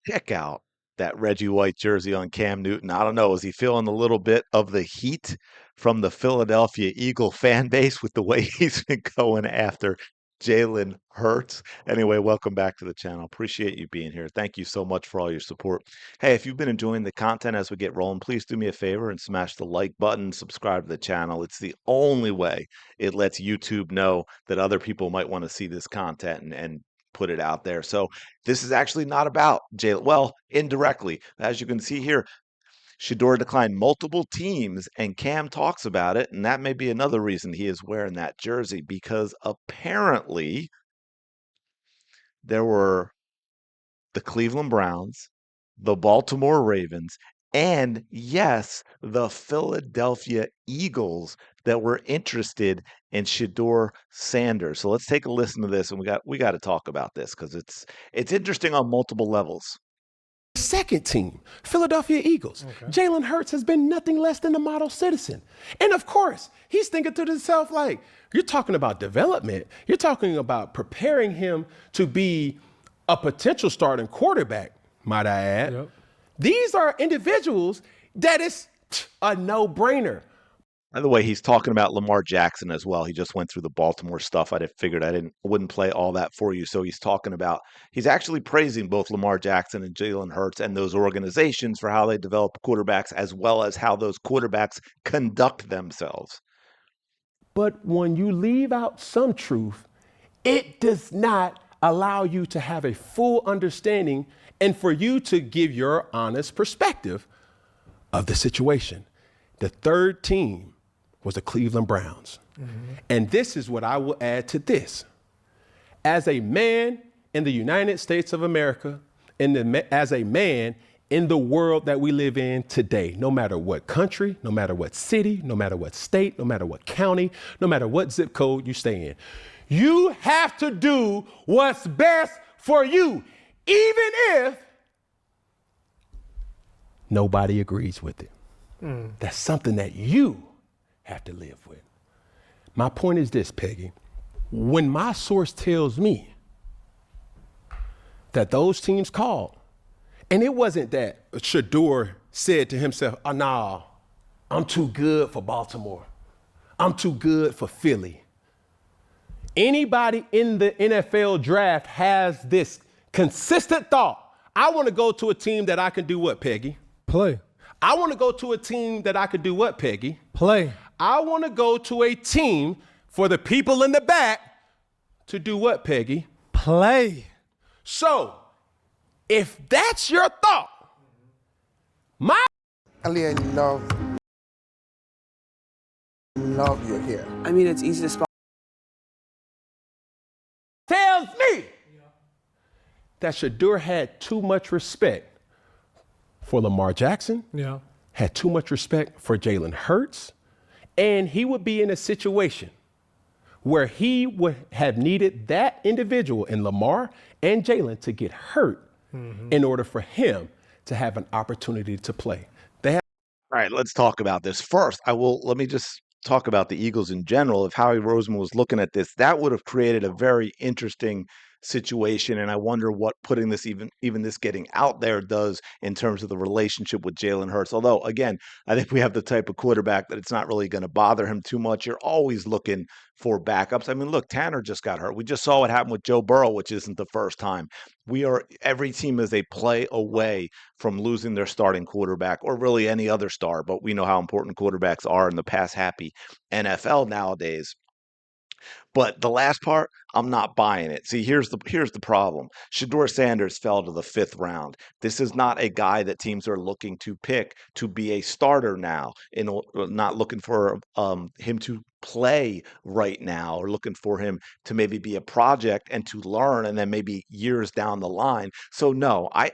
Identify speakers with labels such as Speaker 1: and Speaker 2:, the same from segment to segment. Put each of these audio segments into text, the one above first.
Speaker 1: Check out that Reggie White jersey on Cam Newton. I don't know, is he feeling a little bit of the heat from the Philadelphia Eagle fan base with the way he's been going after Jalen Hurts? Anyway, welcome back to the channel. Appreciate you being here. Thank you so much for all your support. Hey, if you've been enjoying the content as we get rolling, please do me a favor and smash the like button, subscribe to the channel. It's the only way it lets YouTube know that other people might want to see this content and put it out there. So this is actually not about Jalen. Well, indirectly, as you can see here, Shedeur declined multiple teams, and Cam talks about it, and that may be another reason he is wearing that jersey because apparently there were the Cleveland Browns, the Baltimore Ravens, and yes, the Philadelphia Eagles that were interested in Shedeur Sanders. So let's take a listen to this, and we got to talk about this because it's interesting on multiple levels.
Speaker 2: Second team, Philadelphia Eagles. Okay. Jalen Hurts has been nothing less than a model citizen. And of course, he's thinking to himself, like, you're talking about development. You're talking about preparing him to be a potential starting quarterback, might I add. Yep. These are individuals that is a no-brainer.
Speaker 1: By the way, he's talking about Lamar Jackson as well. He just went through the Baltimore stuff. I figured wouldn't play all that for you. So he's actually praising both Lamar Jackson and Jalen Hurts and those organizations for how they develop quarterbacks as well as how those quarterbacks conduct themselves.
Speaker 2: But when you leave out some truth, it does not allow you to have a full understanding and for you to give your honest perspective of the situation. The third team was the Cleveland Browns. Mm-hmm. And this is what I will add to this. As a man in the United States of America, as a man in the world that we live in today, no matter what country, no matter what city, no matter what state, no matter what county, no matter what zip code you stay in, you have to do what's best for you, even if nobody agrees with it. That's something that you have to live with. My point is this, Peggy. When my source tells me that those teams called, and it wasn't that Shedeur said to himself, oh, nah, I'm too good for Baltimore. I'm too good for Philly. Anybody in the NFL draft has this consistent thought. I want to go to a team that I can do what, Peggy?
Speaker 3: Play.
Speaker 2: I want to go to a team that I could do what, Peggy?
Speaker 3: Play.
Speaker 2: I want to go to a team for the people in the back to do what, Peggy?
Speaker 3: Play.
Speaker 2: So, if that's your thought,
Speaker 4: Elliot, love you here.
Speaker 5: I mean, it's easy to spell.
Speaker 2: Tells me that Shedeur had too much respect for Lamar Jackson, had too much respect for Jalen Hurts, and he would be in a situation where he would have needed that individual in Lamar and Jalen to get hurt in order for him to have an opportunity to play.
Speaker 1: All right, let's talk about this. First, let me just talk about the Eagles in general. If Howie Roseman was looking at this, that would have created a very interesting situation, and I wonder what putting this even this getting out there does in terms of the relationship with Jalen Hurts. Although, again, I think we have the type of quarterback that it's not really going to bother him too much. You're always looking for backups. I mean, look, Tanner just got hurt. We just saw what happened with Joe Burrow, which isn't the first time. Every team is a play away from losing their starting quarterback or really any other star, but we know how important quarterbacks are in the pass-happy NFL nowadays. But the last part, I'm not buying it. See, here's the problem. Shedeur Sanders fell to the 5th round. This is not a guy that teams are looking to pick to be a starter now. Not looking for him to play right now, or looking for him to maybe be a project and to learn, and then maybe years down the line. So no, I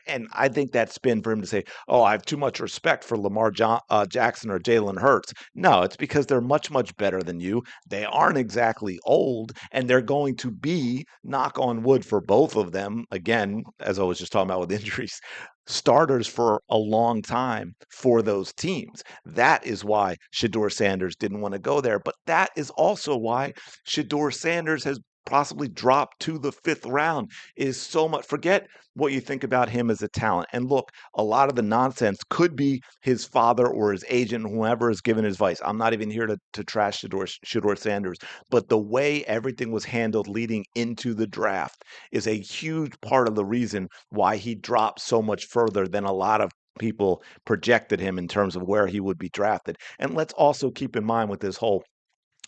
Speaker 1: think that spin for him to say, "Oh, I have too much respect for Lamar Jackson or Jalen Hurts." No, it's because they're much better than you. They aren't exactly old, and they're going to be, knock on wood for both of them, again, as I was just talking about with injuries, starters for a long time for those teams. That is why Shedeur Sanders didn't want to go there. But that is also why Shedeur Sanders has possibly drop to the fifth round is so much. Forget what you think about him as a talent. And look, a lot of the nonsense could be his father or his agent, whoever is giving advice. I'm not even here to trash Shedeur Sanders, but the way everything was handled leading into the draft is a huge part of the reason why he dropped so much further than a lot of people projected him in terms of where he would be drafted. And let's also keep in mind with this whole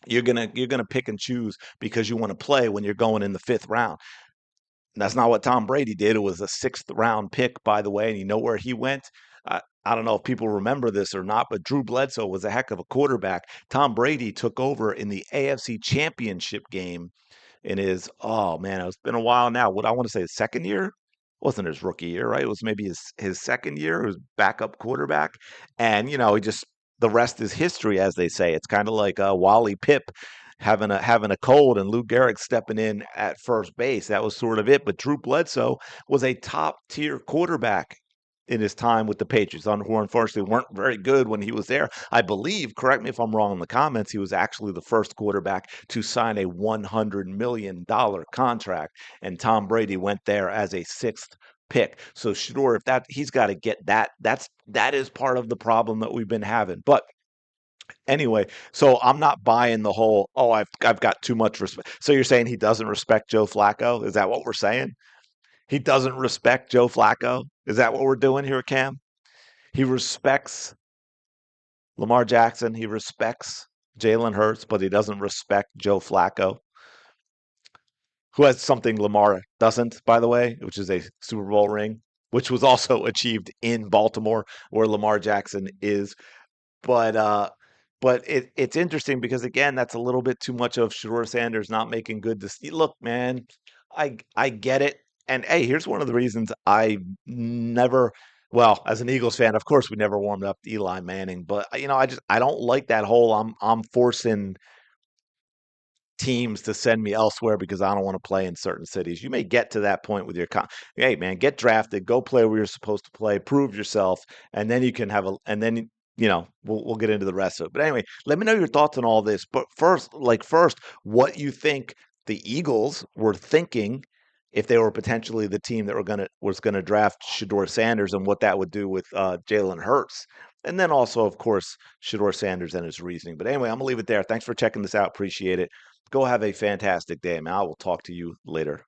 Speaker 1: you're gonna pick and choose because you want to play when you're going in the fifth round. That's not what Tom Brady did. It was a sixth round pick, by the way, and you know where he went. I don't know if people remember this or not, but Drew Bledsoe was a heck of a quarterback. Tom Brady took over in the AFC Championship game in his, oh man, it's been a while now. What I want to say, his second year? Wasn't his rookie year, right? It was maybe his second year. It was backup quarterback, and he just the rest is history, as they say. It's kind of like Wally Pipp having a cold and Lou Gehrig stepping in at first base. That was sort of it. But Drew Bledsoe was a top tier quarterback in his time with the Patriots, who unfortunately weren't very good when he was there. I believe, correct me if I'm wrong in the comments, he was actually the first quarterback to sign a $100 million contract, and Tom Brady went there as a sixth pick. So Shedeur, if that he's got to get that, that is part of the problem that we've been having. But anyway, so I'm not buying the whole, oh, I've got too much respect. So you're saying he doesn't respect Joe Flacco? Is that what we're saying? He doesn't respect Joe Flacco? Is that what we're doing here, Cam? He respects Lamar Jackson. He respects Jalen Hurts, but he doesn't respect Joe Flacco, who has something Lamar doesn't, by the way, which is a Super Bowl ring, which was also achieved in Baltimore, where Lamar Jackson is. But it's interesting because again, that's a little bit too much of Shedeur Sanders not making good. Look, man, I get it. And hey, here's one of the reasons I never. Well, as an Eagles fan, of course, we never warmed up to Eli Manning, but I don't like that whole I'm forcing teams to send me elsewhere because I don't want to play in certain cities. You may get to that point with your hey man, get drafted, go play where you're supposed to play, prove yourself, and then you can have and then we'll get into the rest of it. But anyway, let me know your thoughts on all this. But first, what you think the Eagles were thinking if they were potentially the team that was gonna draft Shedeur Sanders and what that would do with Jalen Hurts. And then also, of course, Shedeur Sanders and his reasoning. But anyway, I'm gonna leave it there. Thanks for checking this out. Appreciate it. Go have a fantastic day, man. I will talk to you later.